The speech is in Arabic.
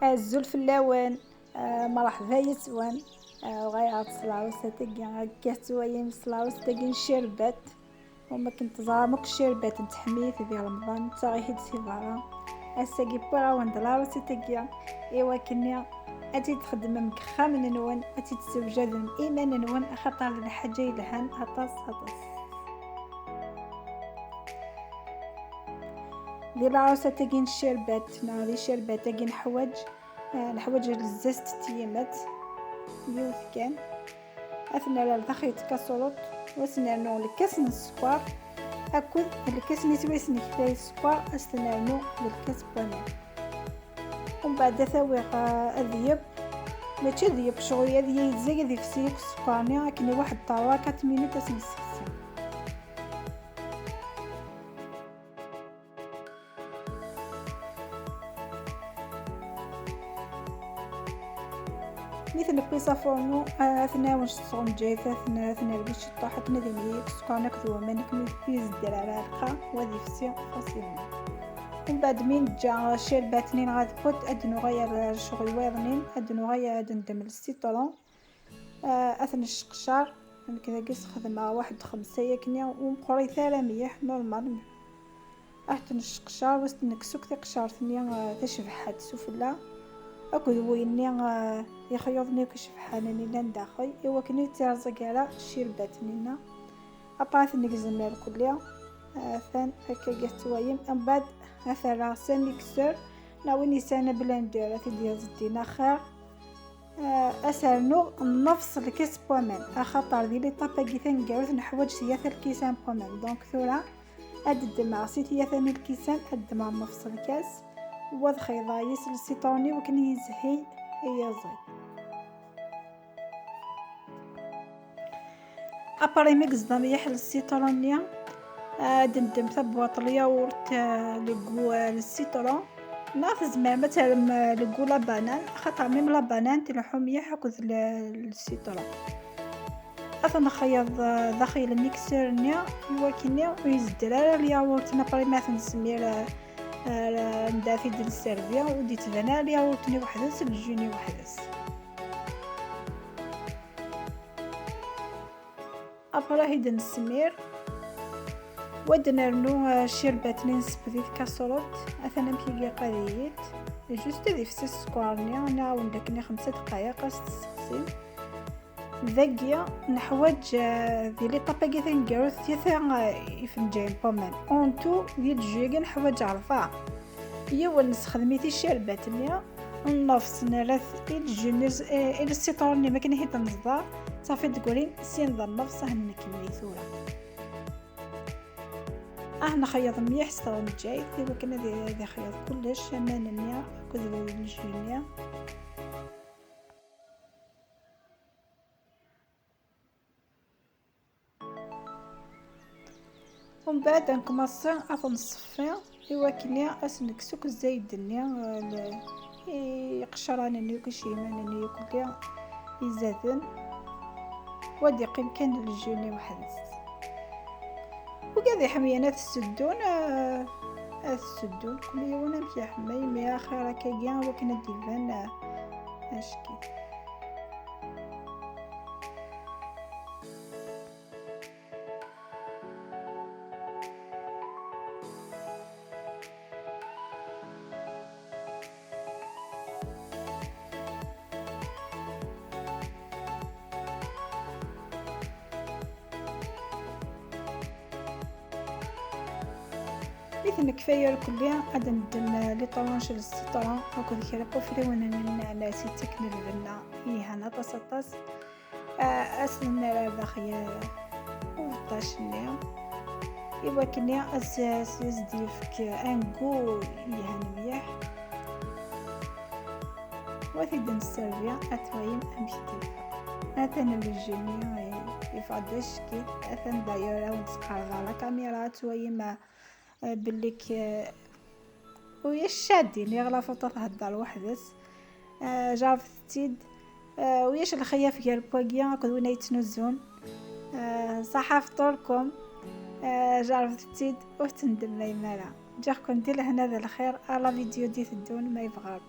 الزلف اللون. مرحبا يسوان. وغاية الصلاوس تاقي كاتويم الصلاوس تاقي نشربت وما كنت زرامك الشربات نتحمي في رمضان تاغي سيفارا اساقي بورا وندلاوس تاقي ايوا كني اتي تخدم مكخا من نون اتي تزوجاد من ايمان نون خطر الحاجة يلهان هطاس دي العروسة تاقي نشربت ناري شربات تاقي نحوج الزست تيمت يوث كان أثناء الضخيط كسرت وسنانو الكاس من السكر أكل الكاس نتويسني كفاية السكر أستنانو بالكاس بوانان ومن بعد ثويق أذيب ماشي ذيب شغل هذي يتزاق ذي فسيك السكرني كني واحد طاوة 4 مينوت أسنسكسي مثل بيصا فورنو أثناء واش تصغم جايت أثناء البيش طاحت ندي ميك سكرنا كذوة مانك ميز دير على القا وذي فسي فاصلين ومن بعد مين جا شرباتنين غاد بوت أدنو غير شغل ويرنين أدنو غير دندم السيطرون أثناء الشقشار أنا كذا قيس خدمة 1.5 يكني ومقري 300 نورمال أحتن الشقشار وستنكسوك ذي قشار ثنيا تشبحات سفلا أكو ويني يخيضني كشبحانني لان داخل إوا كني ترزق على شرباتنينا أبعث نقزم الكلية ثان هكا قهت وايم من بعد مثلا ميكسر ناوي نسانا بلندر تدير زدينا خير أسرنو نفس الكيس بومان أخطر ذي لي طابا قيثان قاوث نحوج سياث الكيسان بومان دونك ثورة أدد مع سيتيا ثاني الكيسان أدد مع نفس الكاس وذ خيضايس السيطوني وكني يزهي هي زي أبري ميكس دام يحل السيطرونيا دندم ثبوط الياورت لقو السيطرون نافذ ما مثلا لقو لابانان خاطر ميم لابانان تلحوم يحكذ السيطرون أثنى خيض داخل الميكسر نيا يوكني ويزدر على الياورت نابري ما تنسمير ندافي ديال السيرفيا ودي تبانا الياورتني وحدس الجوني وحدس أبرا هيدا نسمير ودنا رنو شرباتني نسبدي كاسروت أثنى مكيقي قريت جوست ذي فسي السكرني نعاون داكني 5 دقايق أستسقسي ذاقيا نحوج ذي لي طاباقي ثنقارو ثيثا يفنجين بومان اونتو ذي الجويقي نحوج 4 يوا نسخدميتي الشرباتني النفس نرث الجنز السيطروني ما كان هيدا نصدار صافي تقولين سين ذا النفس هنك ميثورة نخيط مليح ستون جاي ذي كنا ذي خيط كلش ماننيا كذا الجونيا ومن بعد نكمص نصفي إوا كنيا أسنكسوك الزايد نيا يقشرانني وكشي يمانني كليا يزادن ودي قيم كان الجوني وحدث وقاعد يحمينا السدون السدون كل يوم نمشي حمي مي آخر كيا وكنا ديفان أشكي مثل كفاية الكلية عاد ندم لي طرونش للسيطرون هاكو ذيك القفري وانا ناسي تكن البنة هي هنا طاس أسلنا داخل وطاشني إوا كنيا أساس يزديفك أنقو يهان ميح وثيدا السربية أتوايم أمشي تلفا أثنى بالجميع يفعدش كي أثنى دايرة ونسقر على كاميرا أتوايم بليك ويا الشادين يغلى فطر هدار وحدس جارف تيد وياش الخياف ديال بواكيا كل وين يتنزون صحاف طولكم جارف تيد وتندم لي مالا جاكم ديال هنا ذا الخير على فيديو دي تدون ما يبغى